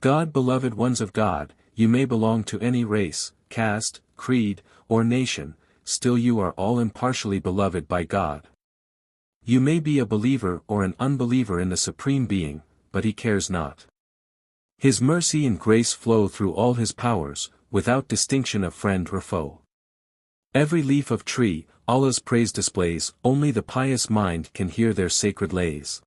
God, beloved ones of God, you may belong to any race, caste, creed, or nation, still you are all impartially beloved by God. You may be a believer or an unbeliever in the Supreme Being, but He cares not. His mercy and grace flow through all His powers, without distinction of friend or foe. Every leaf of tree, Allah's praise displays, only the pious mind can hear their sacred lays.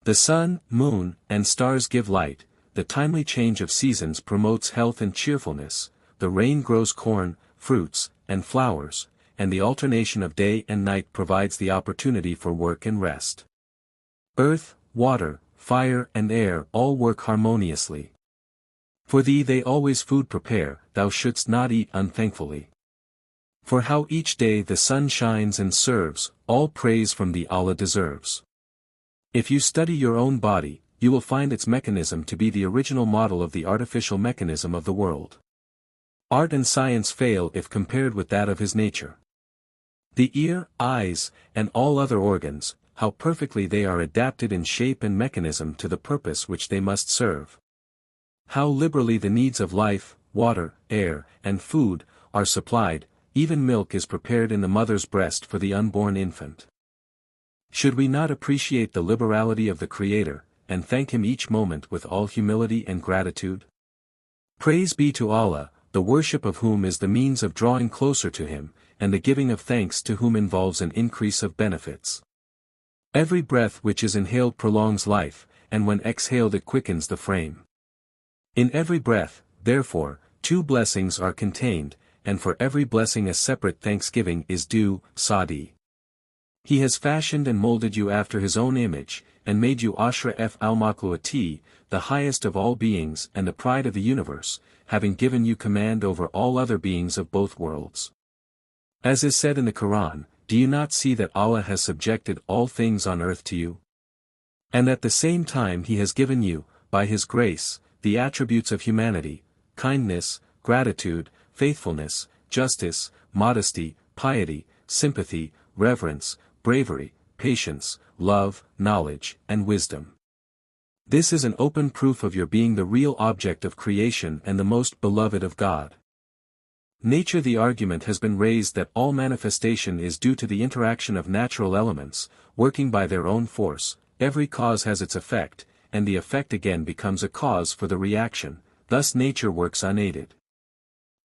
The sun, moon, and stars give light, the timely change of seasons promotes health and cheerfulness, the rain grows corn, fruits, and flowers, and the alternation of day and night provides the opportunity for work and rest. Earth, water, fire and air all work harmoniously. For thee they always food prepare, thou shouldst not eat unthankfully. For how each day the sun shines and serves, all praise from thee Allah deserves. If you study your own body, you will find its mechanism to be the original model of the artificial mechanism of the world. Art and science fail if compared with that of His nature. The ear, eyes, and all other organs, how perfectly they are adapted in shape and mechanism to the purpose which they must serve. How liberally the needs of life, water, air, and food, are supplied, even milk is prepared in the mother's breast for the unborn infant. Should we not appreciate the liberality of the Creator, and thank Him each moment with all humility and gratitude? Praise be to Allah, the worship of whom is the means of drawing closer to Him, and the giving of thanks to whom involves an increase of benefits. Every breath which is inhaled prolongs life, and when exhaled it quickens the frame. In every breath, therefore, two blessings are contained, and for every blessing a separate thanksgiving is due, Sadi. He has fashioned and molded you after His own image, and made you Ashraf al-Makhluqat, the highest of all beings and the pride of the universe, having given you command over all other beings of both worlds. As is said in the Quran, do you not see that Allah has subjected all things on earth to you? And at the same time He has given you, by His grace, the attributes of humanity, kindness, gratitude, faithfulness, justice, modesty, piety, sympathy, reverence, bravery, patience, love, knowledge, and wisdom. This is an open proof of your being the real object of creation and the most beloved of God. Nature. The argument has been raised that all manifestation is due to the interaction of natural elements, working by their own force. Every cause has its effect, and the effect again becomes a cause for the reaction, thus nature works unaided.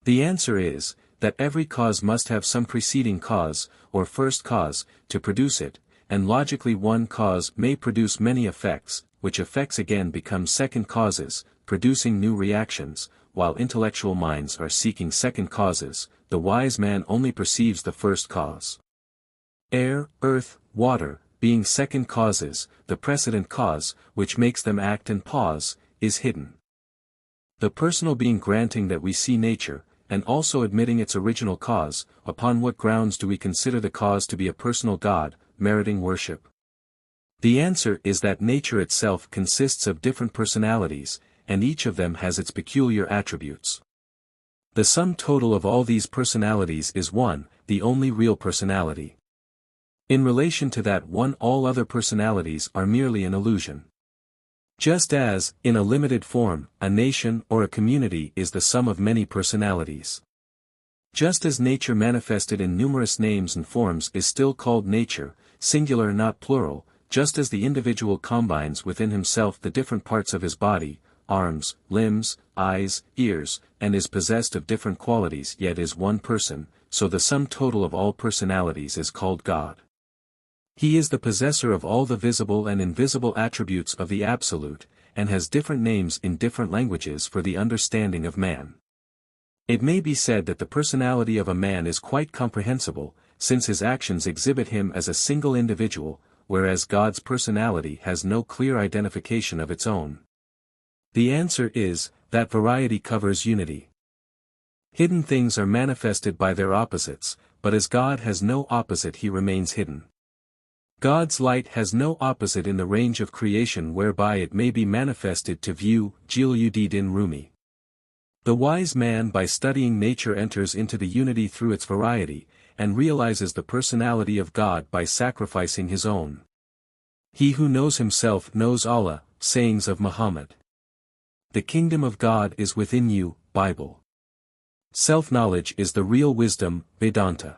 The answer is, that every cause must have some preceding cause, or first cause, to produce it, and logically one cause may produce many effects, which effects again become second causes, producing new reactions. While intellectual minds are seeking second causes, the wise man only perceives the first cause. Air, earth, water, being second causes, the precedent cause, which makes them act and pause, is hidden. The personal being granting that we see nature, and also admitting its original cause, upon what grounds do we consider the cause to be a personal God, meriting worship? The answer is that nature itself consists of different personalities, and each of them has its peculiar attributes. The sum total of all these personalities is one, the only real personality. In relation to that one, all other personalities are merely an illusion. Just as, in a limited form, a nation or a community is the sum of many personalities. Just as nature manifested in numerous names and forms is still called nature, singular not plural, just as the individual combines within himself the different parts of his body, arms, limbs, eyes, ears, and is possessed of different qualities yet is one person, so the sum total of all personalities is called God. He is the possessor of all the visible and invisible attributes of the Absolute, and has different names in different languages for the understanding of man. It may be said that the personality of a man is quite comprehensible, since his actions exhibit him as a single individual, whereas God's personality has no clear identification of its own. The answer is, that variety covers unity. Hidden things are manifested by their opposites, but as God has no opposite He remains hidden. God's light has no opposite in the range of creation whereby it may be manifested to view, Jiludin Rumi. The wise man by studying nature enters into the unity through its variety, and realizes the personality of God by sacrificing his own. He who knows himself knows Allah, sayings of Muhammad. The kingdom of God is within you, Bible. Self-knowledge is the real wisdom, Vedanta.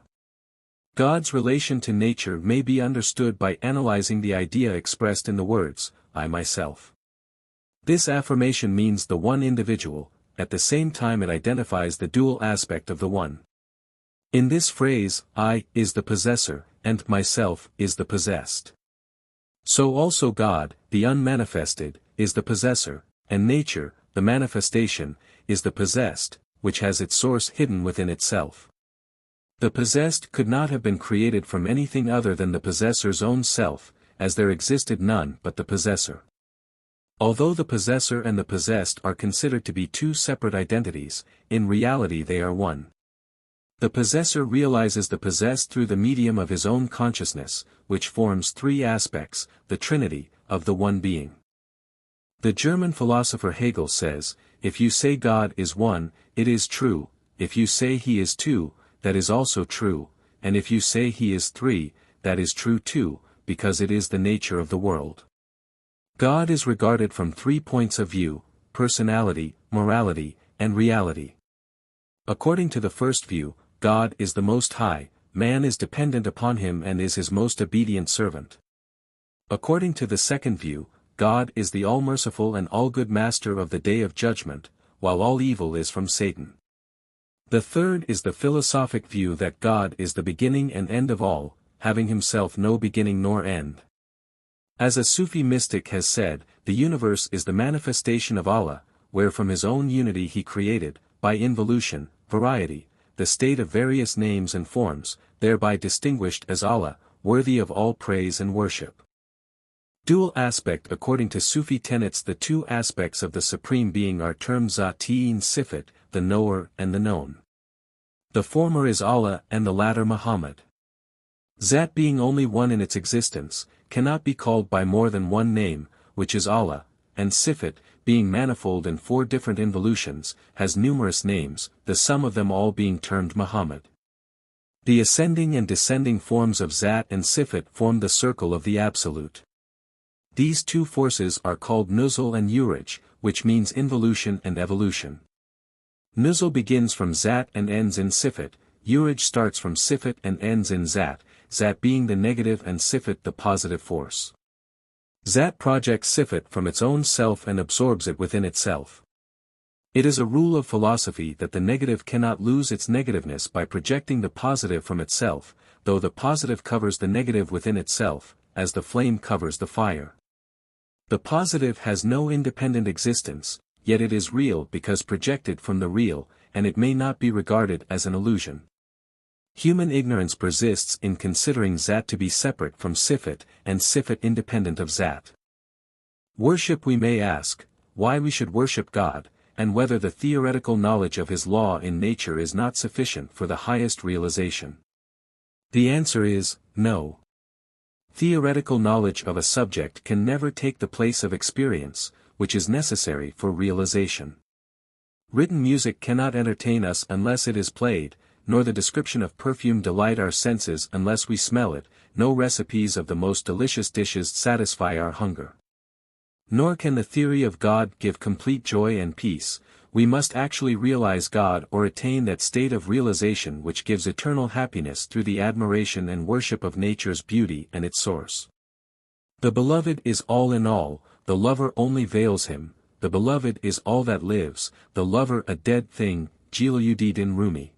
God's relation to nature may be understood by analyzing the idea expressed in the words, I myself. This affirmation means the one individual, at the same time it identifies the dual aspect of the one. In this phrase, I is the possessor, and myself is the possessed. So also God, the unmanifested, is the possessor, and nature, the manifestation, is the possessed, which has its source hidden within itself. The possessed could not have been created from anything other than the possessor's own self, as there existed none but the possessor. Although the possessor and the possessed are considered to be two separate identities, in reality they are one. The possessor realizes the possessed through the medium of his own consciousness, which forms three aspects, the trinity, of the one being. The German philosopher Hegel says, if you say God is one, it is true, if you say he is two, that is also true, and if you say he is three, that is true too, because it is the nature of the world. God is regarded from 3 points of view, personality, morality, and reality. According to the first view, God is the Most High, man is dependent upon him and is his most obedient servant. According to the second view, God is the all-merciful and all-good master of the day of judgment, while all evil is from Satan. The third is the philosophic view that God is the beginning and end of all, having himself no beginning nor end. As a Sufi mystic has said, the universe is the manifestation of Allah, where from his own unity he created, by involution, variety, the state of various names and forms, thereby distinguished as Allah, worthy of all praise and worship. Dual aspect. According to Sufi tenets, the two aspects of the Supreme Being are termed Zat-in Sifat, the knower and the known. The former is Allah and the latter Muhammad. Zat being only one in its existence, cannot be called by more than one name, which is Allah, and Sifat, being manifold in 4 different involutions, has numerous names, the sum of them all being termed Muhammad. The ascending and descending forms of Zat and Sifat form the circle of the Absolute. These two forces are called Nuzul and Uraj, which means involution and evolution. Nuzul begins from Zat and ends in Sifat, Uraj starts from Sifat and ends in Zat, Zat being the negative and Sifat the positive force. Zat projects Sifat from its own self and absorbs it within itself. It is a rule of philosophy that the negative cannot lose its negativeness by projecting the positive from itself, though the positive covers the negative within itself, as the flame covers the fire. The positive has no independent existence, yet it is real because projected from the real, and it may not be regarded as an illusion. Human ignorance persists in considering Zat to be separate from Sifat and Sifat independent of Zat. Worship. We may ask, why we should worship God, and whether the theoretical knowledge of his law in nature is not sufficient for the highest realization. The answer is, no. Theoretical knowledge of a subject can never take the place of experience, which is necessary for realization. Written music cannot entertain us unless it is played, nor the description of perfume delight our senses unless we smell it, no recipes of the most delicious dishes satisfy our hunger. Nor can the theory of God give complete joy and peace. We must actually realize God or attain that state of realization which gives eternal happiness through the admiration and worship of nature's beauty and its source. The beloved is all in all, the lover only veils him, the beloved is all that lives, the lover a dead thing, Jalaluddin Rumi.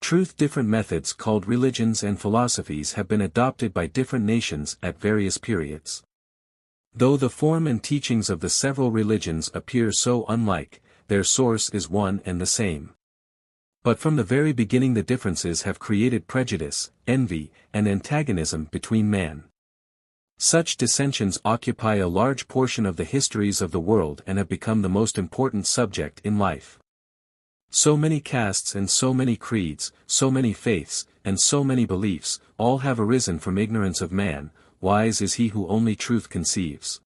Truth. Different methods called religions and philosophies have been adopted by different nations at various periods. Though the form and teachings of the several religions appear so unlike, their source is one and the same. But from the very beginning the differences have created prejudice, envy, and antagonism between man. Such dissensions occupy a large portion of the histories of the world and have become the most important subject in life. So many castes and so many creeds, so many faiths, and so many beliefs, all have arisen from ignorance of man. Wise is he who only truth conceives.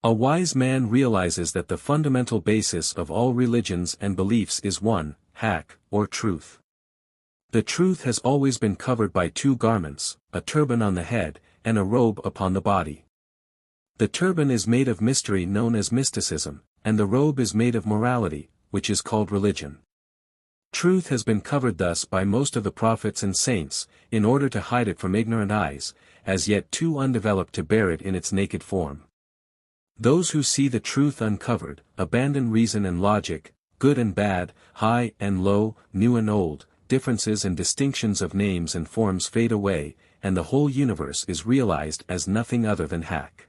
A wise man realizes that the fundamental basis of all religions and beliefs is one, haq, or truth. The truth has always been covered by 2 garments, a turban on the head, and a robe upon the body. The turban is made of mystery known as mysticism, and the robe is made of morality, which is called religion. Truth has been covered thus by most of the prophets and saints, in order to hide it from ignorant eyes, as yet too undeveloped to bear it in its naked form. Those who see the truth uncovered, abandon reason and logic, good and bad, high and low, new and old, differences and distinctions of names and forms fade away, and the whole universe is realized as nothing other than hack.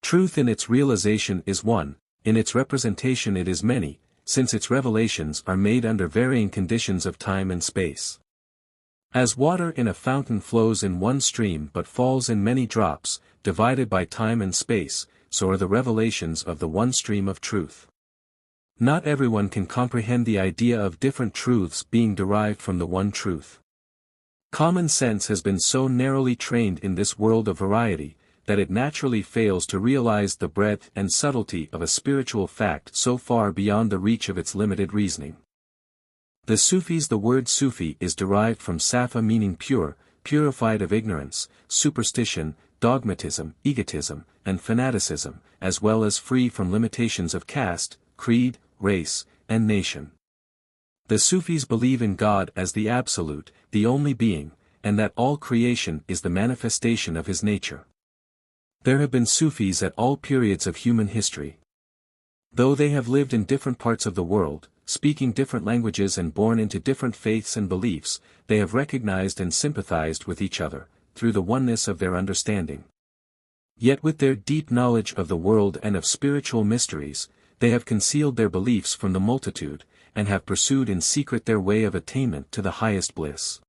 Truth in its realization is one, in its representation it is many, since its revelations are made under varying conditions of time and space. As water in a fountain flows in one stream but falls in many drops, divided by time and space, so are the revelations of the one stream of truth. Not everyone can comprehend the idea of different truths being derived from the one truth. Common sense has been so narrowly trained in this world of variety, that it naturally fails to realize the breadth and subtlety of a spiritual fact so far beyond the reach of its limited reasoning. The Sufis. The word Sufi is derived from Safa, meaning pure, purified of ignorance, superstition, dogmatism, egotism, and fanaticism, as well as free from limitations of caste, creed, race, and nation. The Sufis believe in God as the Absolute, the only being, and that all creation is the manifestation of his nature. There have been Sufis at all periods of human history. Though they have lived in different parts of the world, speaking different languages and born into different faiths and beliefs, they have recognized and sympathized with each other, through the oneness of their understanding. Yet with their deep knowledge of the world and of spiritual mysteries, they have concealed their beliefs from the multitude, and have pursued in secret their way of attainment to the highest bliss.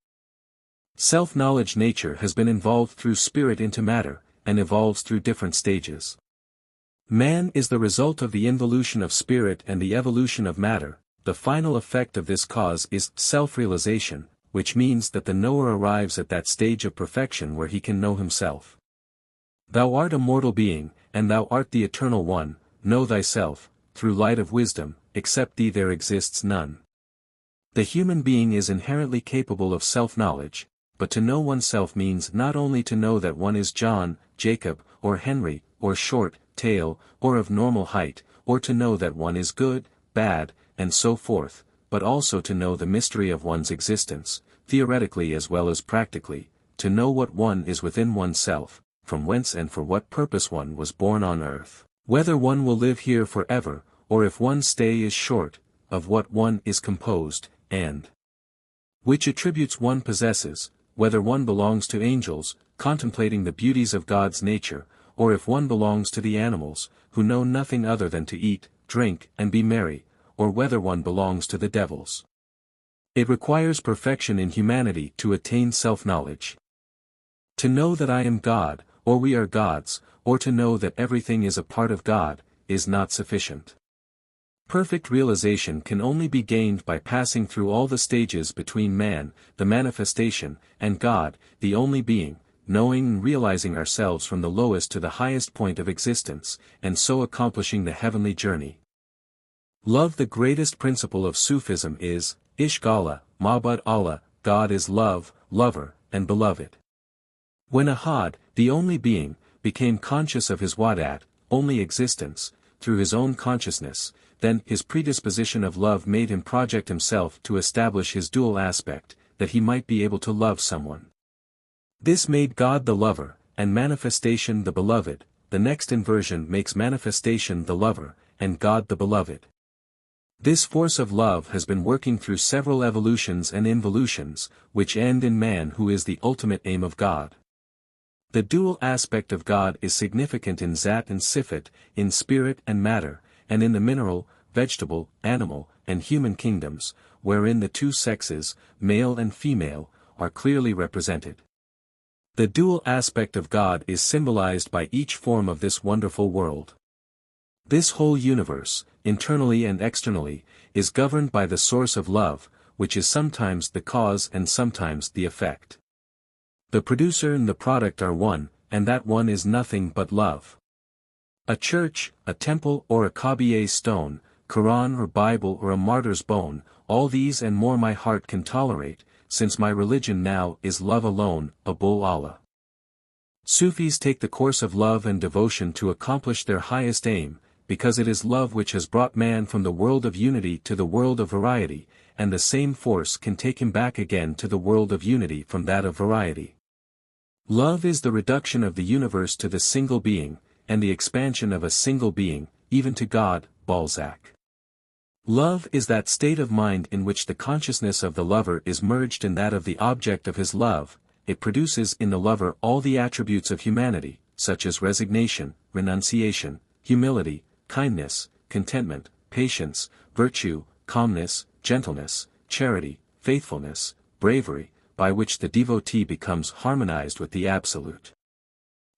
Self-knowledge. Nature has been involved through spirit into matter, and evolves through different stages. Man is the result of the involution of spirit and the evolution of matter. The final effect of this cause is self-realization, which means that the knower arrives at that stage of perfection where he can know himself. Thou art a mortal being, and thou art the Eternal One. Know thyself, through light of wisdom, except thee there exists none. The human being is inherently capable of self-knowledge, but to know oneself means not only to know that one is John, Jacob, or Henry, or short, tall, or of normal height, or to know that one is good, bad, and so forth, but also to know the mystery of one's existence, theoretically as well as practically, to know what one is within oneself, from whence and for what purpose one was born on earth, whether one will live here forever, or if one's stay is short, of what one is composed, and which attributes one possesses, whether one belongs to angels, contemplating the beauties of God's nature, or if one belongs to the animals, who know nothing other than to eat, drink, and be merry, or whether one belongs to the devils. It requires perfection in humanity to attain self-knowledge. To know that I am God, or we are gods, or to know that everything is a part of God, is not sufficient. Perfect realization can only be gained by passing through all the stages between man, the manifestation, and God, the only being, knowing and realizing ourselves from the lowest to the highest point of existence, and so accomplishing the heavenly journey. Love. The greatest principle of Sufism is, Ishq Allah, Ma'bud Allah, God is love, lover, and beloved. When Ahad, the only being, became conscious of his wadat, only existence, through his own consciousness, then his predisposition of love made him project himself to establish his dual aspect, that he might be able to love someone. This made God the lover, and manifestation the beloved. The next inversion makes manifestation the lover, and God the beloved. This force of love has been working through several evolutions and involutions, which end in man, who is the ultimate aim of God. The dual aspect of God is significant in Zat and Sifat, in spirit and matter, and in the mineral, vegetable, animal, and human kingdoms, wherein the two sexes, male and female, are clearly represented. The dual aspect of God is symbolized by each form of this wonderful world. This whole universe, internally and externally, is governed by the source of love, which is sometimes the cause and sometimes the effect. The producer and the product are one, and that one is nothing but love. A church, a temple or a Kaaba stone, Quran or Bible or a martyr's bone, all these and more my heart can tolerate, since my religion now is love alone, Abul Allah. Sufis take the course of love and devotion to accomplish their highest aim, because it is love which has brought man from the world of unity to the world of variety, and the same force can take him back again to the world of unity from that of variety. Love is the reduction of the universe to the single being, and the expansion of a single being, even to God, Balzac. Love is that state of mind in which the consciousness of the lover is merged in that of the object of his love. It produces in the lover all the attributes of humanity, such as resignation, renunciation, humility, kindness, contentment, patience, virtue, calmness, gentleness, charity, faithfulness, bravery, by which the devotee becomes harmonized with the Absolute.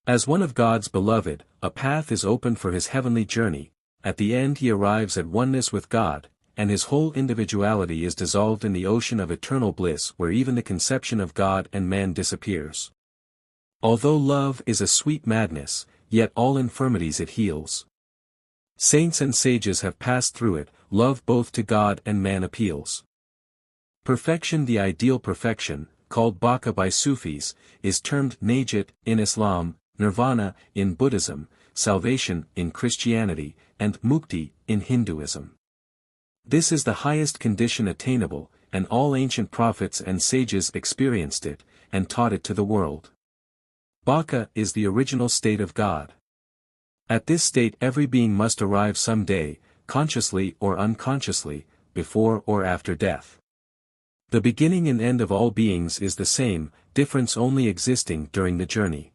As one of God's beloved, a path is opened for his heavenly journey. At the end he arrives at oneness with God, and his whole individuality is dissolved in the ocean of eternal bliss where even the conception of God and man disappears. Although love is a sweet madness, yet all infirmities it heals. Saints and sages have passed through it, love both to God and man appeals. Perfection, the ideal perfection, called baka by Sufis, is termed najat in Islam, nirvana in Buddhism, salvation in Christianity, and mukti in Hinduism. This is the highest condition attainable, and all ancient prophets and sages experienced it, and taught it to the world. Baka is the original state of God. At this state every being must arrive some day, consciously or unconsciously, before or after death. The beginning and end of all beings is the same, difference only existing during the journey.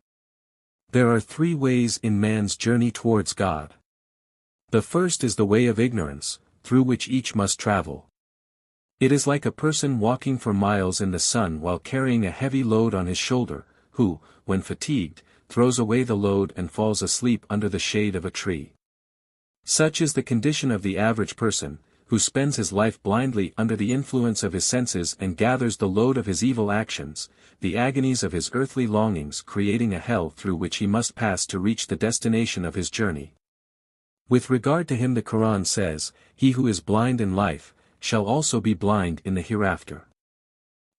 There are three ways in man's journey towards God. The first is the way of ignorance, through which each must travel. It is like a person walking for miles in the sun while carrying a heavy load on his shoulder, who, when fatigued, throws away the load and falls asleep under the shade of a tree. Such is the condition of the average person, who spends his life blindly under the influence of his senses and gathers the load of his evil actions, the agonies of his earthly longings creating a hell through which he must pass to reach the destination of his journey. With regard to him the Quran says, "He who is blind in life, shall also be blind in the hereafter."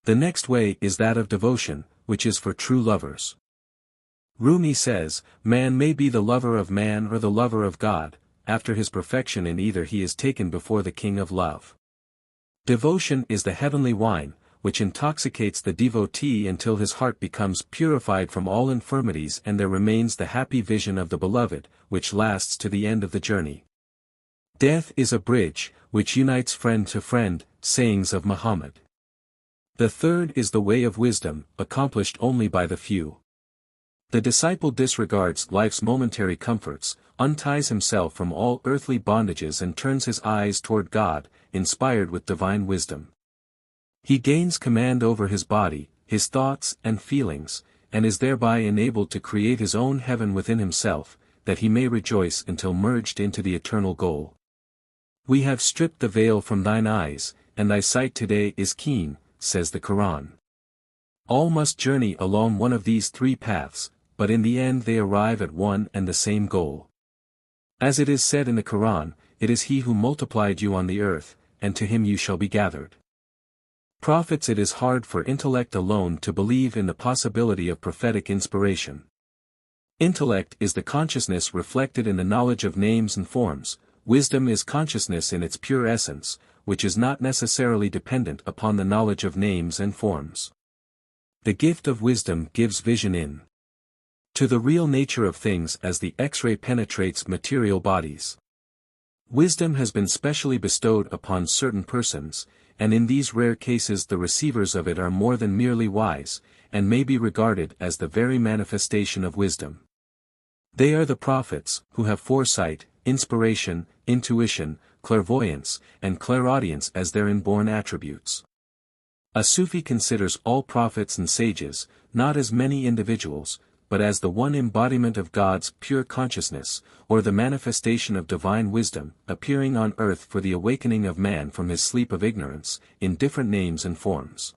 The next way is that of devotion, which is for true lovers. Rumi says, "Man may be the lover of man or the lover of God, after his perfection in either he is taken before the King of Love." Devotion is the heavenly wine, which intoxicates the devotee until his heart becomes purified from all infirmities and there remains the happy vision of the beloved, which lasts to the end of the journey. Death is a bridge, which unites friend to friend, sayings of Muhammad. The third is the way of wisdom, accomplished only by the few. The disciple disregards life's momentary comforts, unties himself from all earthly bondages and turns his eyes toward God, inspired with divine wisdom. He gains command over his body, his thoughts and feelings, and is thereby enabled to create his own heaven within himself, that he may rejoice until merged into the eternal goal. "We have stripped the veil from thine eyes, and thy sight today is keen," says the Quran. All must journey along one of these three paths, but in the end they arrive at one and the same goal. As it is said in the Quran, "It is he who multiplied you on the earth, and to him you shall be gathered." Prophets, it is hard for intellect alone to believe in the possibility of prophetic inspiration. Intellect is the consciousness reflected in the knowledge of names and forms, wisdom is consciousness in its pure essence, which is not necessarily dependent upon the knowledge of names and forms. The gift of wisdom gives vision in to the real nature of things as the X-ray penetrates material bodies. Wisdom has been specially bestowed upon certain persons, and in these rare cases the receivers of it are more than merely wise, and may be regarded as the very manifestation of wisdom. They are the prophets, who have foresight, inspiration, intuition, clairvoyance, and clairaudience as their inborn attributes. A Sufi considers all prophets and sages, not as many individuals, but as the one embodiment of God's pure consciousness, or the manifestation of divine wisdom, appearing on earth for the awakening of man from his sleep of ignorance, in different names and forms.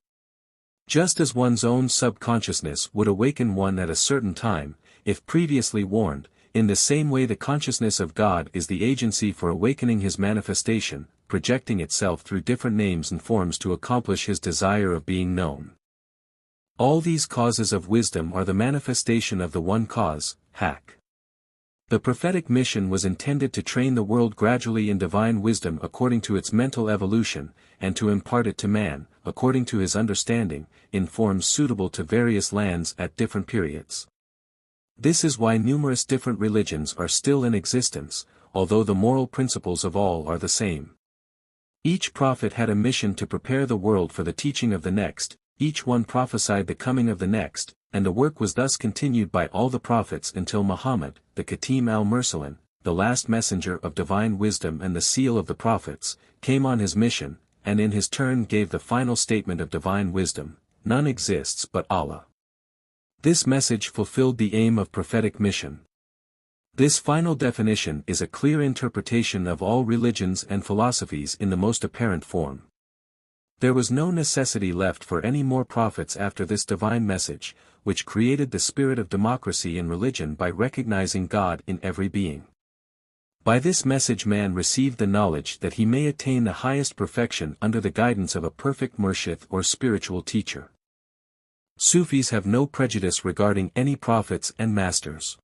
Just as one's own subconsciousness would awaken one at a certain time, if previously warned, in the same way the consciousness of God is the agency for awakening his manifestation, projecting itself through different names and forms to accomplish his desire of being known. All these causes of wisdom are the manifestation of the one cause, Hak. The prophetic mission was intended to train the world gradually in divine wisdom according to its mental evolution, and to impart it to man, according to his understanding, in forms suitable to various lands at different periods. This is why numerous different religions are still in existence, although the moral principles of all are the same. Each prophet had a mission to prepare the world for the teaching of the next, each one prophesied the coming of the next, and the work was thus continued by all the prophets until Muhammad, the Khatim al-Mursalin, the last messenger of divine wisdom and the seal of the prophets, came on his mission, and in his turn gave the final statement of divine wisdom: none exists but Allah. This message fulfilled the aim of prophetic mission. This final definition is a clear interpretation of all religions and philosophies in the most apparent form. There was no necessity left for any more prophets after this divine message, which created the spirit of democracy in religion by recognizing God in every being. By this message man received the knowledge that he may attain the highest perfection under the guidance of a perfect murshid or spiritual teacher. Sufis have no prejudice regarding any prophets and masters.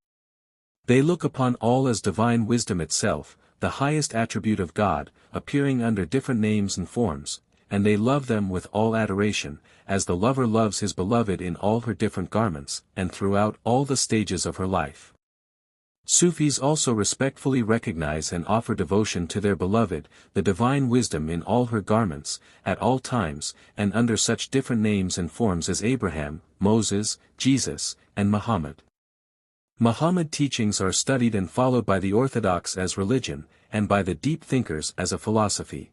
They look upon all as divine wisdom itself, the highest attribute of God, appearing under different names and forms, and they love them with all adoration, as the lover loves his beloved in all her different garments, and throughout all the stages of her life. Sufis also respectfully recognize and offer devotion to their beloved, the divine wisdom in all her garments, at all times, and under such different names and forms as Abraham, Moses, Jesus, and Muhammad. Muhammad teachings are studied and followed by the orthodox as religion, and by the deep thinkers as a philosophy.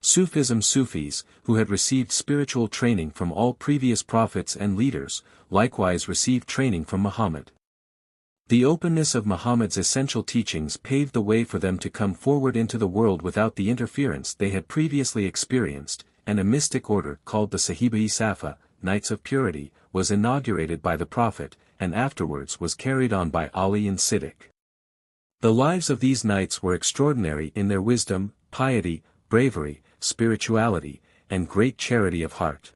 Sufis, who had received spiritual training from all previous prophets and leaders, likewise received training from Muhammad. The openness of Muhammad's essential teachings paved the way for them to come forward into the world without the interference they had previously experienced, and a mystic order called the Sahiba-i Safa, Knights of Purity, was inaugurated by the Prophet, and afterwards was carried on by Ali and Siddiq. The lives of these knights were extraordinary in their wisdom, piety, bravery, spirituality, and great charity of heart.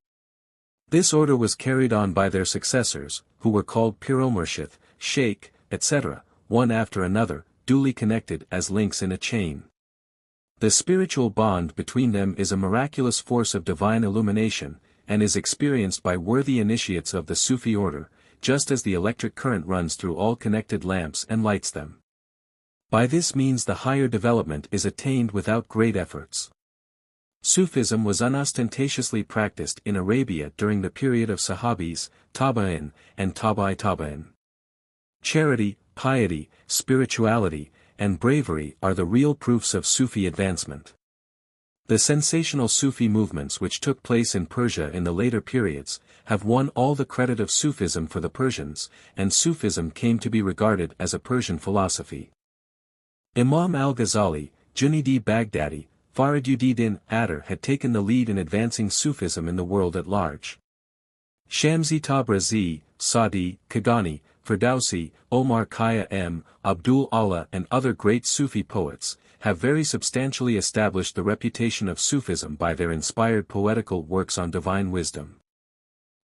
This order was carried on by their successors, who were called Pir-o-Murshid, Sheik, etc., one after another, duly connected as links in a chain. The spiritual bond between them is a miraculous force of divine illumination, and is experienced by worthy initiates of the Sufi order, just as the electric current runs through all connected lamps and lights them. By this means the higher development is attained without great efforts. Sufism was unostentatiously practiced in Arabia during the period of Sahabis, Tabi'in, and Tabi'i Tabi'in. Charity, piety, spirituality, and bravery are the real proofs of Sufi advancement. The sensational Sufi movements which took place in Persia in the later periods, have won all the credit of Sufism for the Persians, and Sufism came to be regarded as a Persian philosophy. Imam al-Ghazali, Junaidi Baghdadi, Fariduddin Attar had taken the lead in advancing Sufism in the world at large. Shamsi Tabrizi, Sadi, Kagani, Ferdowsi, Omar Khayyam, Abdul Allah and other great Sufi poets, have very substantially established the reputation of Sufism by their inspired poetical works on divine wisdom.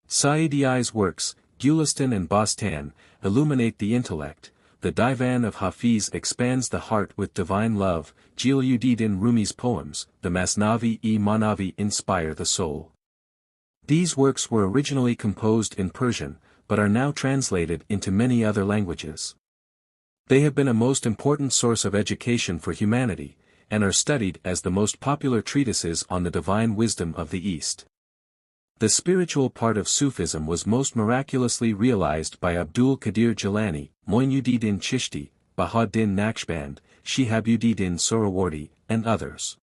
Sa'di's works, Gulistan and Bastan, illuminate the intellect, the Divan of Hafiz expands the heart with divine love, Jalaluddin Rumi's poems, the Masnavi-e-Manavi inspire the soul. These works were originally composed in Persian, but are now translated into many other languages. They have been a most important source of education for humanity, and are studied as the most popular treatises on the divine wisdom of the East. The spiritual part of Sufism was most miraculously realized by Abdul Qadir Jilani, Moinuddin Chishti, Bahauddin Naqshband, Shihabuddin Sohrawardi, and others.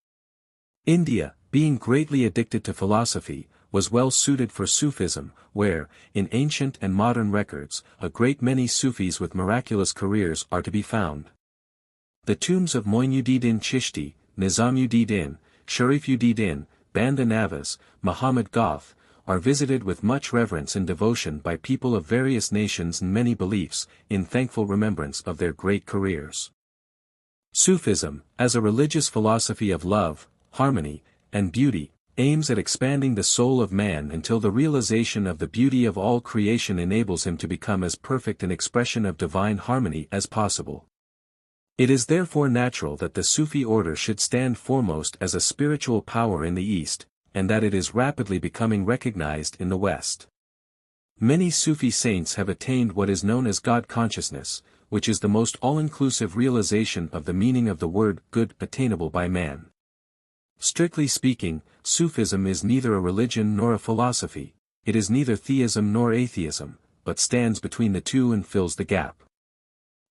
India, being greatly addicted to philosophy, was well suited for Sufism, where, in ancient and modern records, a great many Sufis with miraculous careers are to be found. The tombs of Moinuddin Chishti, Nizamuddin, Sharifuddin, Banda Navas, Muhammad Ghaus, are visited with much reverence and devotion by people of various nations and many beliefs, in thankful remembrance of their great careers. Sufism, as a religious philosophy of love, harmony, and beauty, aims at expanding the soul of man until the realization of the beauty of all creation enables him to become as perfect an expression of divine harmony as possible. It is therefore natural that the Sufi order should stand foremost as a spiritual power in the East, and that it is rapidly becoming recognized in the West. Many Sufi saints have attained what is known as God consciousness, which is the most all-inclusive realization of the meaning of the word good attainable by man. Strictly speaking, Sufism is neither a religion nor a philosophy, it is neither theism nor atheism, but stands between the two and fills the gap.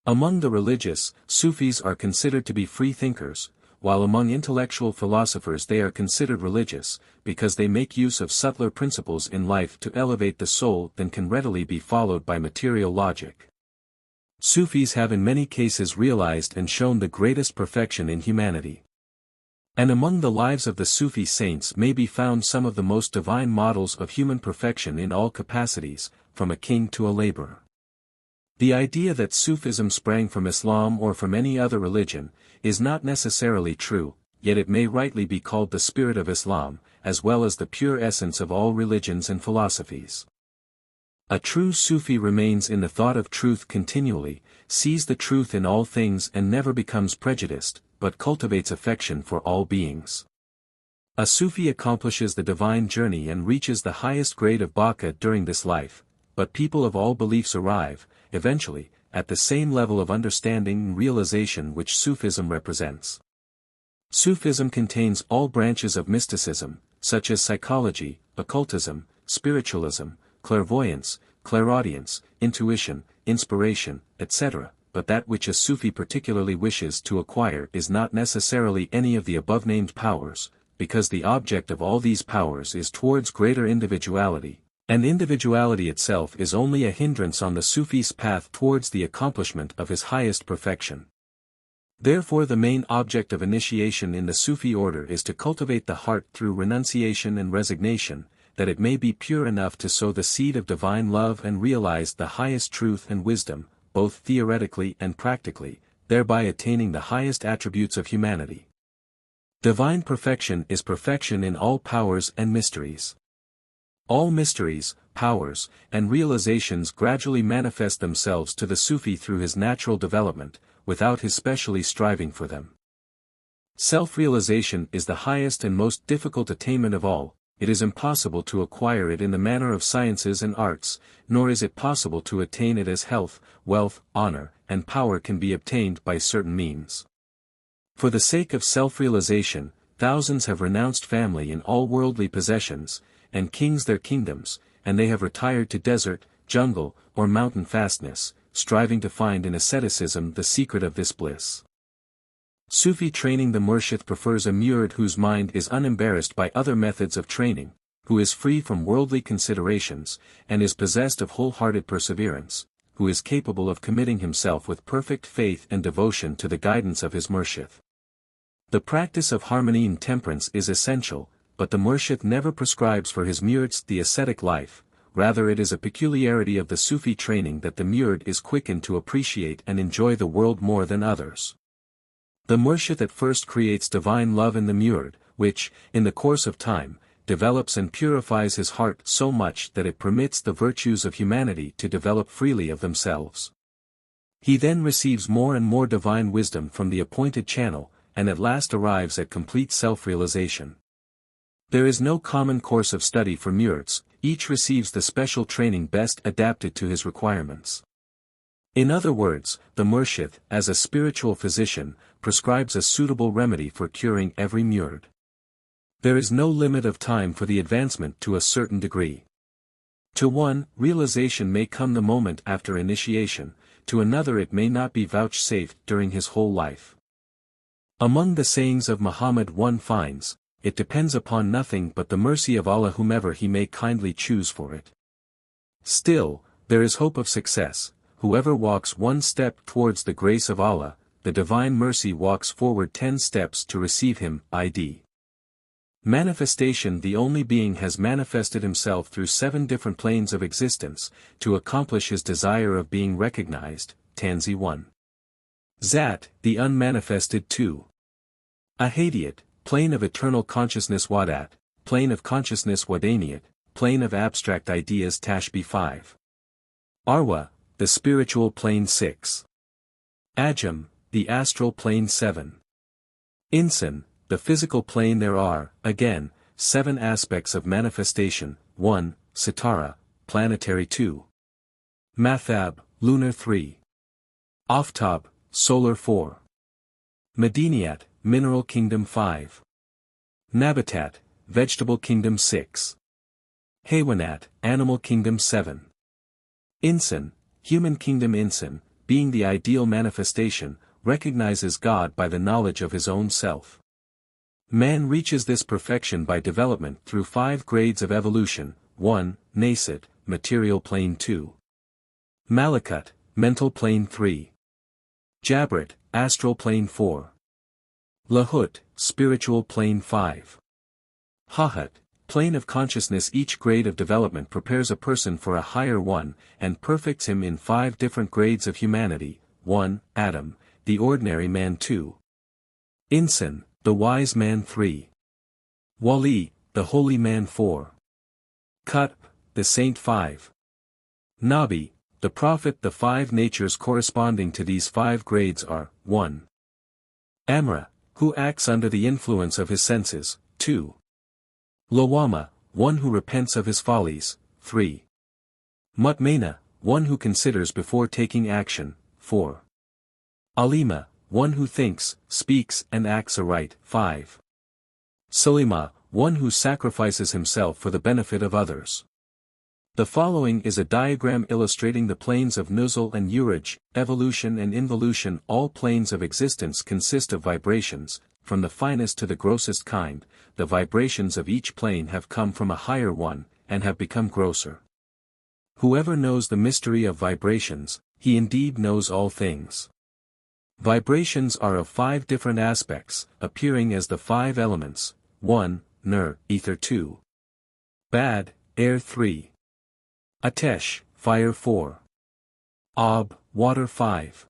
Among the religious, Sufis are considered to be free thinkers, while among intellectual philosophers they are considered religious, because they make use of subtler principles in life to elevate the soul than can readily be followed by material logic. Sufis have in many cases realized and shown the greatest perfection in humanity. And among the lives of the Sufi saints may be found some of the most divine models of human perfection in all capacities, from a king to a laborer. The idea that Sufism sprang from Islam or from any other religion, is not necessarily true, yet it may rightly be called the spirit of Islam, as well as the pure essence of all religions and philosophies. A true Sufi remains in the thought of truth continually, sees the truth in all things and never becomes prejudiced, but cultivates affection for all beings. A Sufi accomplishes the divine journey and reaches the highest grade of Baka during this life, but people of all beliefs arrive, eventually, at the same level of understanding and realization which Sufism represents. Sufism contains all branches of mysticism, such as psychology, occultism, spiritualism, clairvoyance, clairaudience, intuition, inspiration, etc., but that which a Sufi particularly wishes to acquire is not necessarily any of the above-named powers, because the object of all these powers is towards greater individuality, and individuality itself is only a hindrance on the Sufi's path towards the accomplishment of his highest perfection. Therefore the main object of initiation in the Sufi order is to cultivate the heart through renunciation and resignation, that it may be pure enough to sow the seed of divine love and realize the highest truth and wisdom, both theoretically and practically, thereby attaining the highest attributes of humanity. Divine perfection is perfection in all powers and mysteries. All mysteries, powers, and realizations gradually manifest themselves to the Sufi through his natural development, without his specially striving for them. Self-realization is the highest and most difficult attainment of all. It is impossible to acquire it in the manner of sciences and arts, nor is it possible to attain it as health, wealth, honor, and power can be obtained by certain means. For the sake of self-realization, thousands have renounced family and all worldly possessions, and kings their kingdoms, and they have retired to desert, jungle, or mountain fastness, striving to find in asceticism the secret of this bliss. Sufi training. The murshid prefers a murid whose mind is unembarrassed by other methods of training, who is free from worldly considerations, and is possessed of wholehearted perseverance, who is capable of committing himself with perfect faith and devotion to the guidance of his murshid. The practice of harmony and temperance is essential, but the murshid never prescribes for his murids the ascetic life, rather it is a peculiarity of the Sufi training that the murid is quickened to appreciate and enjoy the world more than others. The murshid at first creates divine love in the murid, which, in the course of time, develops and purifies his heart so much that it permits the virtues of humanity to develop freely of themselves. He then receives more and more divine wisdom from the appointed channel, and at last arrives at complete self-realization. There is no common course of study for murids, each receives the special training best adapted to his requirements. In other words, the murshid, as a spiritual physician, prescribes a suitable remedy for curing every murid. There is no limit of time for the advancement to a certain degree. To one, realization may come the moment after initiation, to another it may not be vouchsafed during his whole life. Among the sayings of Muhammad one finds, "It depends upon nothing but the mercy of Allah whomever He may kindly choose for it." Still, there is hope of success. Whoever walks one step towards the grace of Allah, the divine mercy walks forward 10 steps to receive him, id. Manifestation. The only being has manifested himself through 7 different planes of existence, to accomplish his desire of being recognized, Tanzi 1. Zat, the unmanifested 2. Ahadiyat, plane of eternal consciousness Wadat, plane of consciousness Wadaniyat, plane of abstract ideas Tashbih 5. Arwa, the spiritual plane 6. Ajam, the astral plane 7. Insan, the physical plane. There are, again, 7 aspects of manifestation, 1, Sitara, planetary 2. Mathab, lunar 3. Aftab, solar 4. Madaniyat, mineral kingdom 5. Nabatat, vegetable kingdom 6. Haywanat, animal kingdom 7. Insan, human kingdom. Insan, being the ideal manifestation, recognizes God by the knowledge of his own self. Man reaches this perfection by development through 5 grades of evolution, 1, Nasat, material plane 2. Malakut, mental plane 3. Jabrat, astral plane 4. Lahut, spiritual plane 5. Hahat, plane of consciousness. Each grade of development prepares a person for a higher one, and perfects him in 5 different grades of humanity, 1, Adam, the ordinary man 2. Insan, the wise man 3. Wali, the holy man 4. Qutb, the saint 5. Nabi, the prophet. The 5 natures corresponding to these 5 grades are, 1. Amra, who acts under the influence of his senses, 2. Lawama, one who repents of his follies, 3. Mutmaina, one who considers before taking action, 4. Alima, one who thinks, speaks and acts aright, 5. Salima, one who sacrifices himself for the benefit of others. The following is a diagram illustrating the planes of Nuzul and Uraj, evolution and involution. All planes of existence consist of vibrations, from the finest to the grossest kind. The vibrations of each plane have come from a higher one, and have become grosser. Whoever knows the mystery of vibrations, he indeed knows all things. Vibrations are of 5 different aspects, appearing as the 5 elements, 1, Nur, ether 2. Bad, air 3. Atesh, fire 4. Ab, water 5.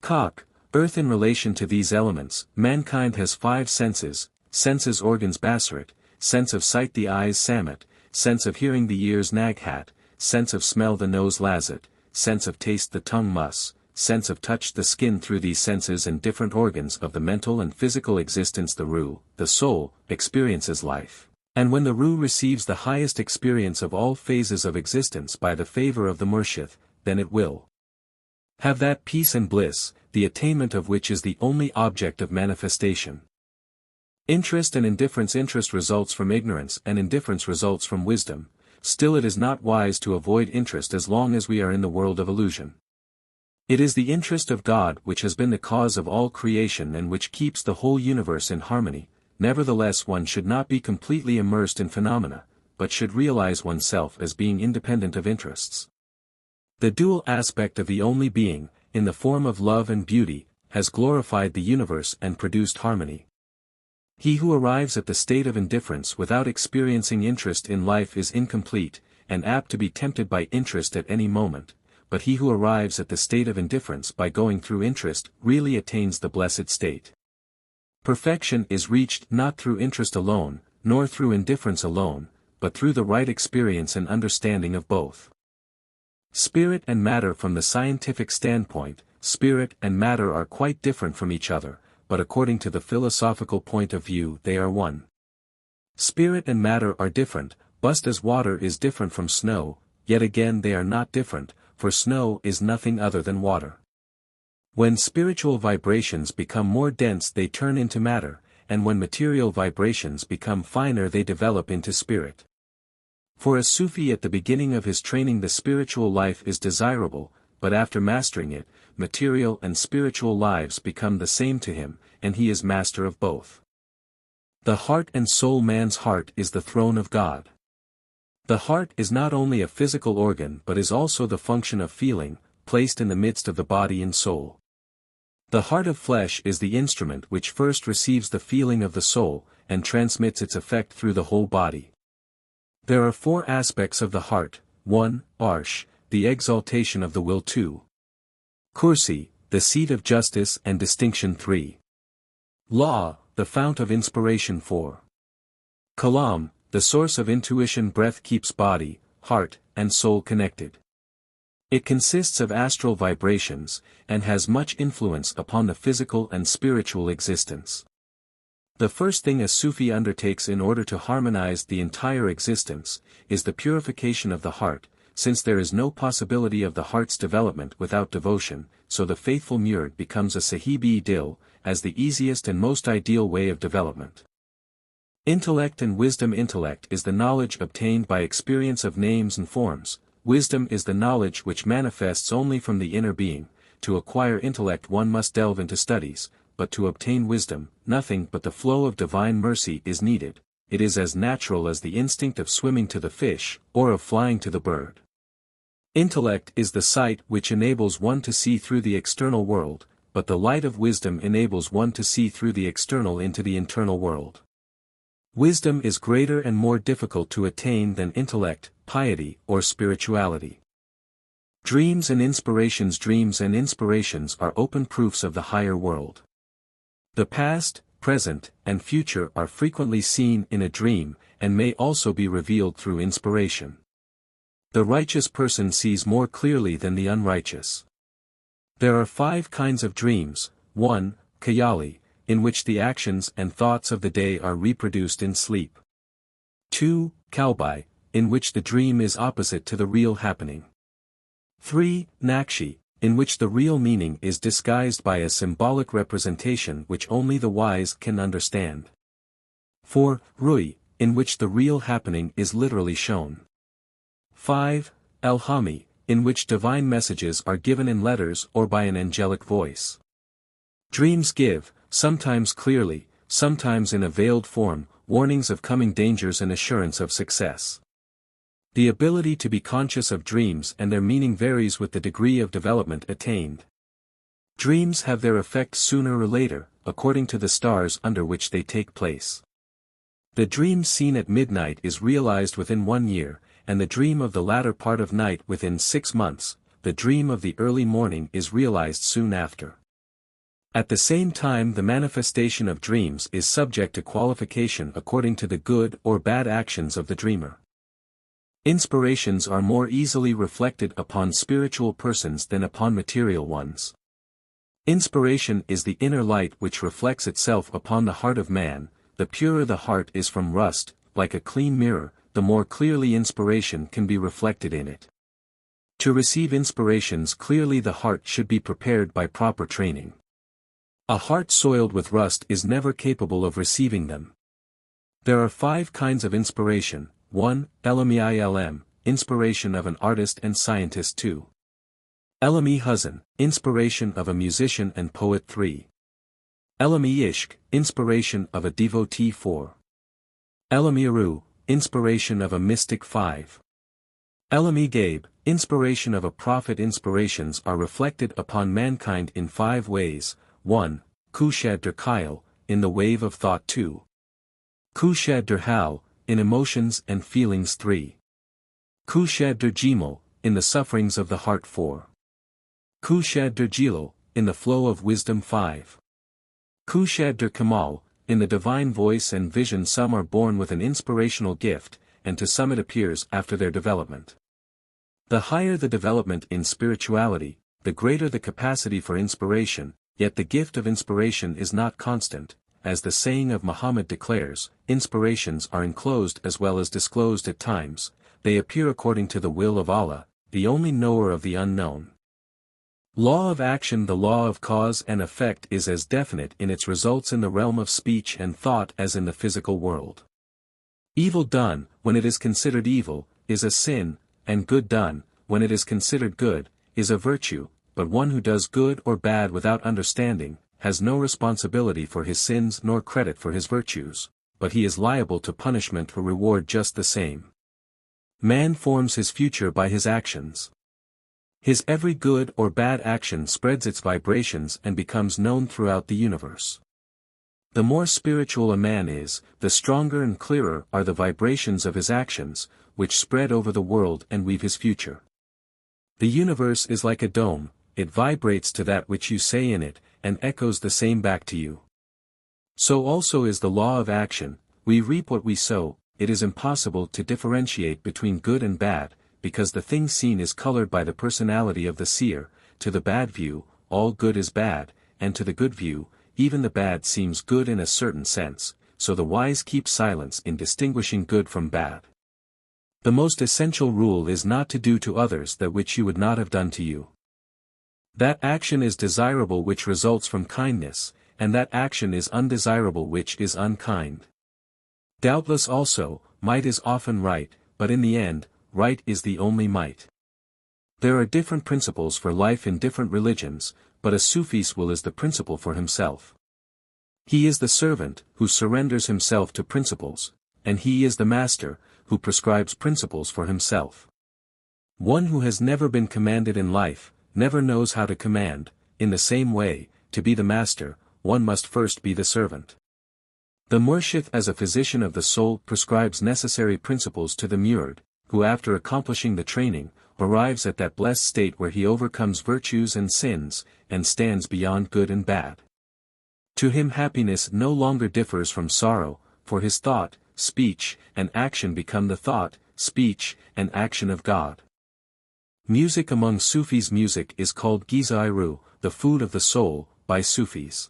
Kak, earth. In relation to these elements, mankind has 5 senses, senses organs Basarat, sense of sight the eyes Samat, sense of hearing the ears Naghat, sense of smell the nose Lazat, sense of taste the tongue Mus, sense of touch the skin. Through these senses and different organs of the mental and physical existence the Ruh, the soul, experiences life. And when the Ruh receives the highest experience of all phases of existence by the favor of the Murshid, then it will have that peace and bliss, the attainment of which is the only object of manifestation. Interest and indifference. Interest results from ignorance and indifference results from wisdom. Still it is not wise to avoid interest as long as we are in the world of illusion. It is the interest of God which has been the cause of all creation and which keeps the whole universe in harmony. Nevertheless, one should not be completely immersed in phenomena, but should realize oneself as being independent of interests. The dual aspect of the only being, in the form of love and beauty, has glorified the universe and produced harmony. He who arrives at the state of indifference without experiencing interest in life is incomplete, and apt to be tempted by interest at any moment, but he who arrives at the state of indifference by going through interest really attains the blessed state. Perfection is reached not through interest alone, nor through indifference alone, but through the right experience and understanding of both. Spirit and matter. From the scientific standpoint, spirit and matter are quite different from each other, but according to the philosophical point of view they are one. Spirit and matter are different, just as water is different from snow, yet again they are not different, for snow is nothing other than water. When spiritual vibrations become more dense they turn into matter, and when material vibrations become finer they develop into spirit. For a Sufi at the beginning of his training the spiritual life is desirable, but after mastering it, material and spiritual lives become the same to him, and he is master of both. The heart and soul. Man's heart is the throne of God. The heart is not only a physical organ but is also the function of feeling, placed in the midst of the body and soul. The heart of flesh is the instrument which first receives the feeling of the soul, and transmits its effect through the whole body. There are 4 aspects of the heart, 1, Arsh, the exaltation of the will 2. Kursi, the seat of justice and distinction 3. Law, the fount of inspiration 4. Kalam, the source of intuition. Breath keeps body, heart, and soul connected. It consists of astral vibrations, and has much influence upon the physical and spiritual existence. The first thing a Sufi undertakes in order to harmonize the entire existence, is the purification of the heart, since there is no possibility of the heart's development without devotion, so the faithful murid becomes a sahib-e-dil, as the easiest and most ideal way of development. Intellect and wisdom. Intellect is the knowledge obtained by experience of names and forms. Wisdom is the knowledge which manifests only from the inner being. To acquire intellect one must delve into studies, but to obtain wisdom, nothing but the flow of divine mercy is needed. It is as natural as the instinct of swimming to the fish, or of flying to the bird. Intellect is the sight which enables one to see through the external world, but the light of wisdom enables one to see through the external into the internal world. Wisdom is greater and more difficult to attain than intellect, piety, or spirituality. Dreams and inspirations. Dreams and inspirations are open proofs of the higher world. The past, present, and future are frequently seen in a dream, and may also be revealed through inspiration. The righteous person sees more clearly than the unrighteous. There are 5 kinds of dreams. 1. Khayali, in which the actions and thoughts of the day are reproduced in sleep. 2. Kalbi, in which the dream is opposite to the real happening. 3. Nakshi, in which the real meaning is disguised by a symbolic representation which only the wise can understand. 4. Rui, in which the real happening is literally shown. 5. Alhami, in which divine messages are given in letters or by an angelic voice. Dreams give, sometimes clearly, sometimes in a veiled form, warnings of coming dangers and assurance of success. The ability to be conscious of dreams and their meaning varies with the degree of development attained. Dreams have their effect sooner or later, according to the stars under which they take place. The dream seen at midnight is realized within 1 year, and the dream of the latter part of night within 6 months. The dream of the early morning is realized soon after. At the same time, the manifestation of dreams is subject to qualification according to the good or bad actions of the dreamer. Inspirations are more easily reflected upon spiritual persons than upon material ones. Inspiration is the inner light which reflects itself upon the heart of man. The purer the heart is from rust, like a clean mirror, the more clearly inspiration can be reflected in it. To receive inspirations clearly, the heart should be prepared by proper training. A heart soiled with rust is never capable of receiving them. There are 5 kinds of inspiration. 1. Ilm, inspiration of an artist and scientist. 2. Ilm Huzn, inspiration of a musician and poet. 3. Ilm Ishq, inspiration of a devotee. 4. Ilm Iru, inspiration of a mystic. 5. Ilm Gaib, inspiration of a prophet. Inspirations are reflected upon mankind in 5 ways. 1. Kushad der Kyle, in the wave of thought. 2. Kushad der Hal, in emotions and feelings. 3. Kushad der Jimal, in the sufferings of the heart. 4. Kushad der Jilal, in the flow of wisdom. 5. Kushad der Kamal, in the divine voice and vision. Some are born with an inspirational gift, and to some it appears after their development. The higher the development in spirituality, the greater the capacity for inspiration, yet the gift of inspiration is not constant. As the saying of Muhammad declares, inspirations are enclosed as well as disclosed at times. They appear according to the will of Allah, the only knower of the unknown. Law of action. The law of cause and effect is as definite in its results in the realm of speech and thought as in the physical world. Evil done, when it is considered evil, is a sin, and good done, when it is considered good, is a virtue, but one who does good or bad without understanding, has no responsibility for his sins nor credit for his virtues, but he is liable to punishment or reward just the same. Man forms his future by his actions. His every good or bad action spreads its vibrations and becomes known throughout the universe. The more spiritual a man is, the stronger and clearer are the vibrations of his actions, which spread over the world and weave his future. The universe is like a dome, it vibrates to that which you say in it, and echoes the same back to you. So also is the law of action. We reap what we sow. It is impossible to differentiate between good and bad, because the thing seen is colored by the personality of the seer. To the bad view, all good is bad, and to the good view, even the bad seems good in a certain sense, so the wise keep silence in distinguishing good from bad. The most essential rule is not to do to others that which you would not have done to you. That action is desirable which results from kindness, and that action is undesirable which is unkind. Doubtless also, might is often right, but in the end, right is the only might. There are different principles for life in different religions, but a Sufi's will is the principle for himself. He is the servant, who surrenders himself to principles, and he is the master, who prescribes principles for himself. One who has never been commanded in life, never knows how to command. In the same way, to be the master, one must first be the servant. The murshid as a physician of the soul prescribes necessary principles to the murid, who after accomplishing the training, arrives at that blessed state where he overcomes virtues and sins, and stands beyond good and bad. To him happiness no longer differs from sorrow, for his thought, speech, and action become the thought, speech, and action of God. Music among Sufis. Music is called Ghizai-Ruh, the food of the soul, by Sufis.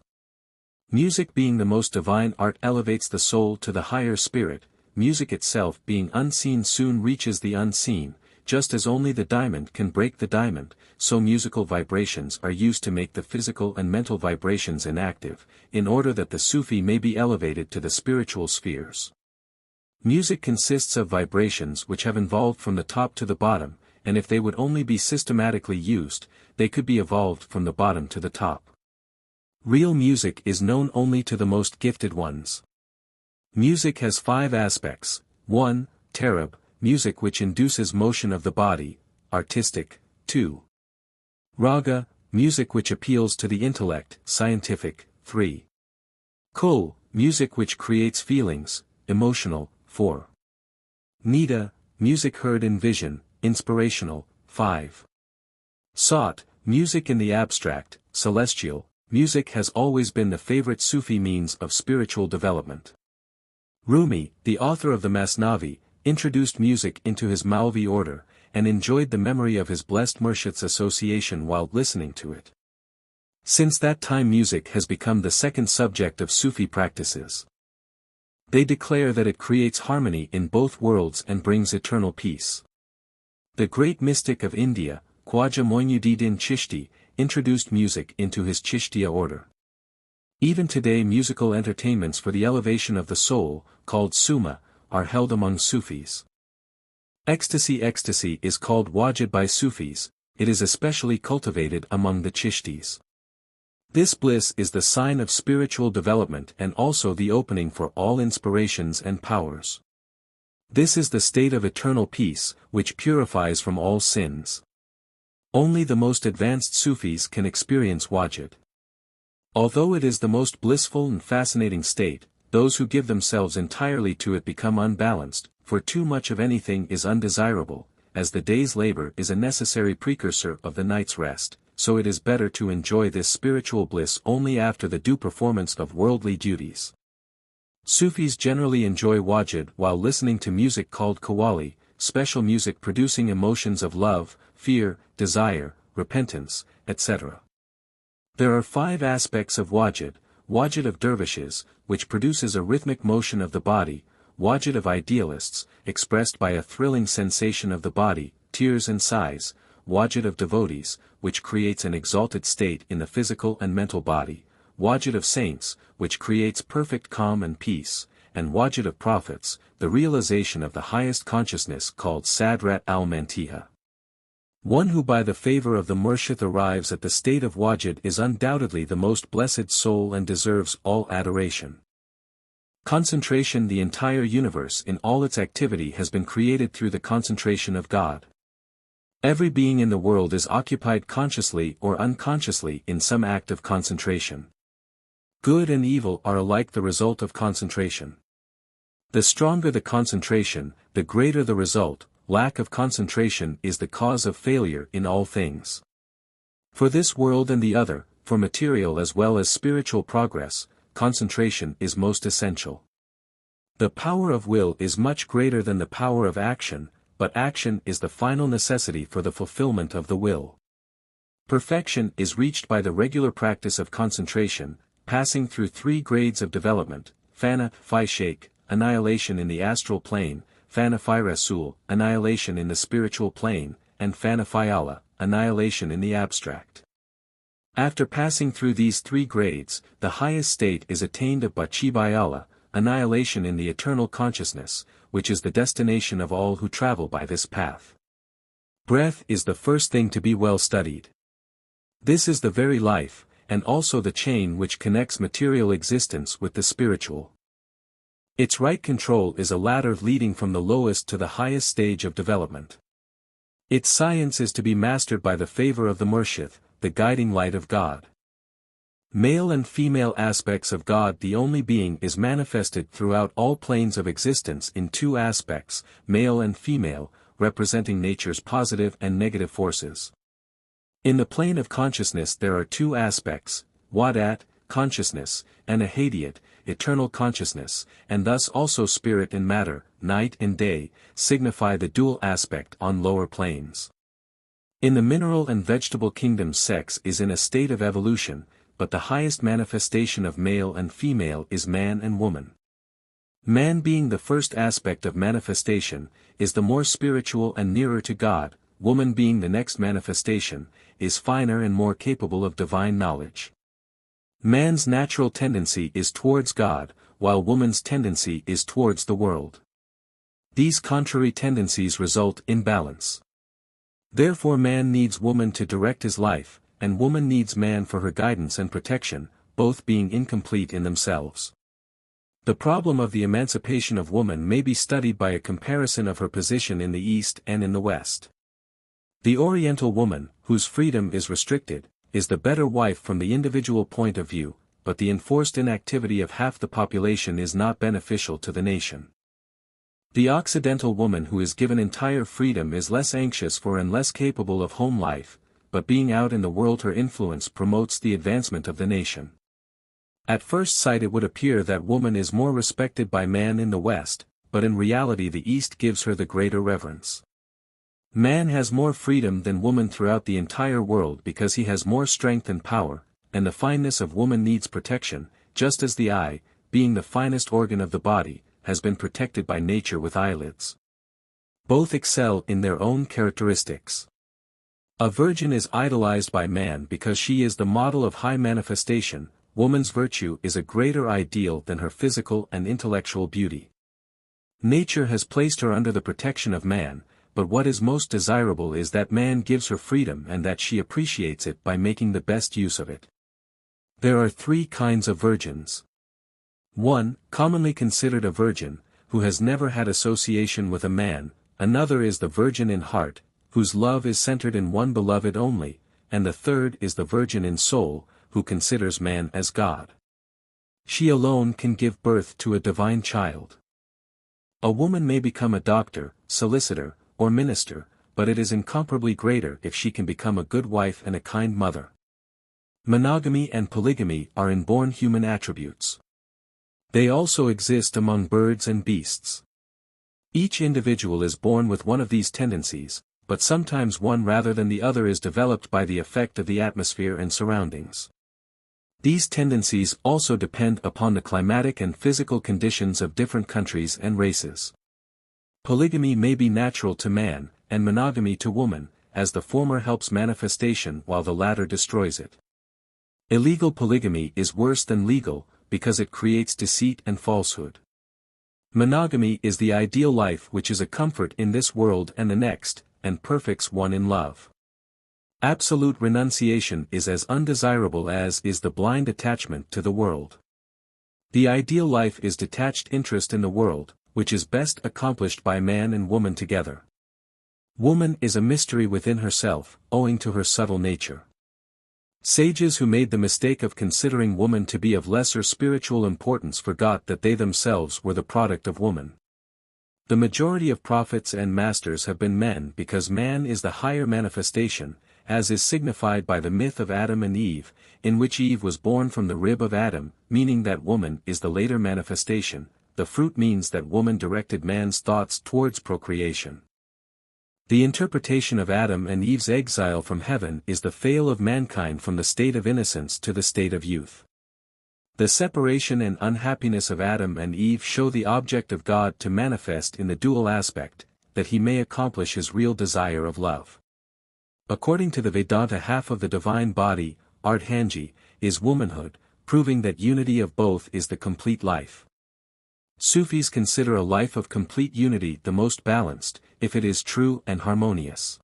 Music being the most divine art elevates the soul to the higher spirit. Music itself being unseen soon reaches the unseen. Just as only the diamond can break the diamond, so musical vibrations are used to make the physical and mental vibrations inactive, in order that the Sufi may be elevated to the spiritual spheres. Music consists of vibrations which have evolved from the top to the bottom, and if they would only be systematically used, they could be evolved from the bottom to the top. Real music is known only to the most gifted ones. Music has 5 aspects. 1. Tarab, music which induces motion of the body, artistic. 2. Raga, music which appeals to the intellect, scientific. 3. Kul, music which creates feelings, emotional. 4. Nida, music heard in vision, inspirational. 5. Sat, music in the abstract, celestial. Music has always been the favorite Sufi means of spiritual development. Rumi, the author of the Masnavi, introduced music into his Maulvi order, and enjoyed the memory of his blessed Murshid's association while listening to it. Since that time music has become the second subject of Sufi practices. They declare that it creates harmony in both worlds and brings eternal peace. The great mystic of India, Khwaja Moinuddin Chishti, introduced music into his Chishtiya order. Even today musical entertainments for the elevation of the soul, called Suma, are held among Sufis. Ecstasy is called Wajid by Sufis. It is especially cultivated among the Chishtis. This bliss is the sign of spiritual development and also the opening for all inspirations and powers. This is the state of eternal peace, which purifies from all sins. Only the most advanced Sufis can experience Wajid. Although it is the most blissful and fascinating state, those who give themselves entirely to it become unbalanced, for too much of anything is undesirable, as the day's labor is a necessary precursor of the night's rest, so it is better to enjoy this spiritual bliss only after the due performance of worldly duties. Sufis generally enjoy Wajid while listening to music called Qawwali, special music producing emotions of love, fear, desire, repentance, etc. There are 5 aspects of Wajid: Wajid of dervishes, which produces a rhythmic motion of the body; Wajid of idealists, expressed by a thrilling sensation of the body, tears and sighs; Wajid of devotees, which creates an exalted state in the physical and mental body; Wajid of saints, which creates perfect calm and peace; and Wajid of prophets, the realization of the highest consciousness called Sadrat al-Mantiha. One who by the favor of the Murshid arrives at the state of Wajid is undoubtedly the most blessed soul and deserves all adoration. Concentration. The entire universe in all its activity has been created through the concentration of God. Every being in the world is occupied consciously or unconsciously in some act of concentration. Good and evil are alike the result of concentration. The stronger the concentration, the greater the result. Lack of concentration is the cause of failure in all things. For this world and the other, for material as well as spiritual progress, concentration is most essential. The power of will is much greater than the power of action, but action is the final necessity for the fulfillment of the will. Perfection is reached by the regular practice of concentration, passing through 3 grades of development: fana, fi sheik, annihilation in the astral plane; fana fi rasul, annihilation in the spiritual plane; and fana fi Allah, annihilation in the abstract. After passing through these 3 grades, the highest state is attained of bachi by Allah, annihilation in the eternal consciousness, which is the destination of all who travel by this path. Breath is the first thing to be well studied. This is the very life, and also the chain which connects material existence with the spiritual. Its right control is a ladder leading from the lowest to the highest stage of development. Its science is to be mastered by the favor of the Murshid, the guiding light of God. Male and female aspects of God. The only being is manifested throughout all planes of existence in 2 aspects, male and female, representing nature's positive and negative forces. In the plane of consciousness there are 2 aspects, wadat, consciousness, and ahadiyat, eternal consciousness, and thus also spirit and matter, night and day, signify the dual aspect on lower planes. In the mineral and vegetable kingdoms sex is in a state of evolution, but the highest manifestation of male and female is man and woman. Man being the first aspect of manifestation, is the more spiritual and nearer to God, woman being the next manifestation, is finer and more capable of divine knowledge. Man's natural tendency is towards God, while woman's tendency is towards the world. These contrary tendencies result in balance. Therefore man needs woman to direct his life, and woman needs man for her guidance and protection, both being incomplete in themselves. The problem of the emancipation of woman may be studied by a comparison of her position in the East and in the West. The Oriental woman, whose freedom is restricted, is the better wife from the individual point of view, but the enforced inactivity of half the population is not beneficial to the nation. The Occidental woman who is given entire freedom is less anxious for and less capable of home life, but being out in the world her influence promotes the advancement of the nation. At first sight it would appear that woman is more respected by man in the West, but in reality the East gives her the greater reverence. Man has more freedom than woman throughout the entire world because he has more strength and power, and the fineness of woman needs protection, just as the eye, being the finest organ of the body, has been protected by nature with eyelids. Both excel in their own characteristics. A virgin is idolized by man because she is the model of high manifestation. Woman's virtue is a greater ideal than her physical and intellectual beauty. Nature has placed her under the protection of man, but what is most desirable is that man gives her freedom and that she appreciates it by making the best use of it. There are 3 kinds of virgins. 1. Commonly considered a virgin, who has never had association with a man; another is the virgin in heart, whose love is centered in one beloved only; and the third is the virgin in soul, who considers man as God. She alone can give birth to a divine child. A woman may become a doctor, solicitor, or minister, but it is incomparably greater if she can become a good wife and a kind mother. Monogamy and polygamy are inborn human attributes. They also exist among birds and beasts. Each individual is born with one of these tendencies, but sometimes one rather than the other is developed by the effect of the atmosphere and surroundings. These tendencies also depend upon the climatic and physical conditions of different countries and races. Polygamy may be natural to man, and monogamy to woman, as the former helps manifestation while the latter destroys it. Illegal polygamy is worse than legal, because it creates deceit and falsehood. Monogamy is the ideal life which is a comfort in this world and the next, and perfects one in love. Absolute renunciation is as undesirable as is the blind attachment to the world. The ideal life is detached interest in the world, which is best accomplished by man and woman together. Woman is a mystery within herself, owing to her subtle nature. Sages who made the mistake of considering woman to be of lesser spiritual importance forgot that they themselves were the product of woman. The majority of prophets and masters have been men because man is the higher manifestation, as is signified by the myth of Adam and Eve, in which Eve was born from the rib of Adam, meaning that woman is the later manifestation, the fruit means that woman directed man's thoughts towards procreation. The interpretation of Adam and Eve's exile from heaven is the fail of mankind from the state of innocence to the state of youth. The separation and unhappiness of Adam and Eve show the object of God to manifest in the dual aspect, that he may accomplish his real desire of love. According to the Vedanta, half of the divine body, Ardhanji, is womanhood, proving that unity of both is the complete life. Sufis consider a life of complete unity the most balanced, if it is true and harmonious.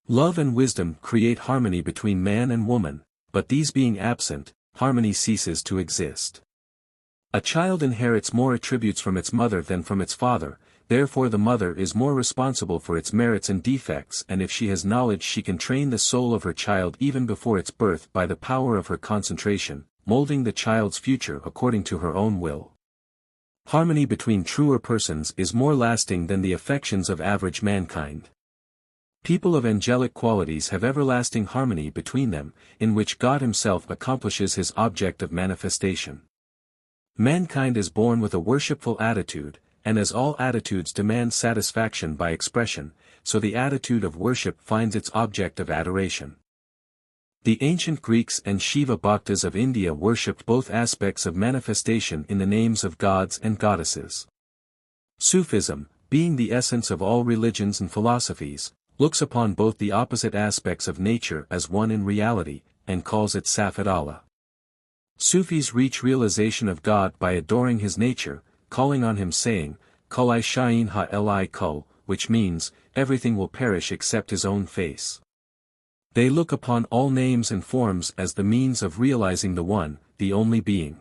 Love and wisdom create harmony between man and woman, but these being absent, harmony ceases to exist. A child inherits more attributes from its mother than from its father, therefore the mother is more responsible for its merits and defects, and if she has knowledge she can train the soul of her child even before its birth by the power of her concentration, molding the child's future according to her own will. Harmony between truer persons is more lasting than the affections of average mankind. People of angelic qualities have everlasting harmony between them, in which God himself accomplishes his object of manifestation. Mankind is born with a worshipful attitude, and as all attitudes demand satisfaction by expression, so the attitude of worship finds its object of adoration. The ancient Greeks and Shiva Bhaktas of India worshipped both aspects of manifestation in the names of gods and goddesses. Sufism, being the essence of all religions and philosophies, looks upon both the opposite aspects of nature as one in reality, and calls it Safat Allah. Sufis reach realization of God by adoring his nature, calling on him saying, Kulai Shayin ha Li Kul, which means, everything will perish except his own face. They look upon all names and forms as the means of realizing the one, the only being.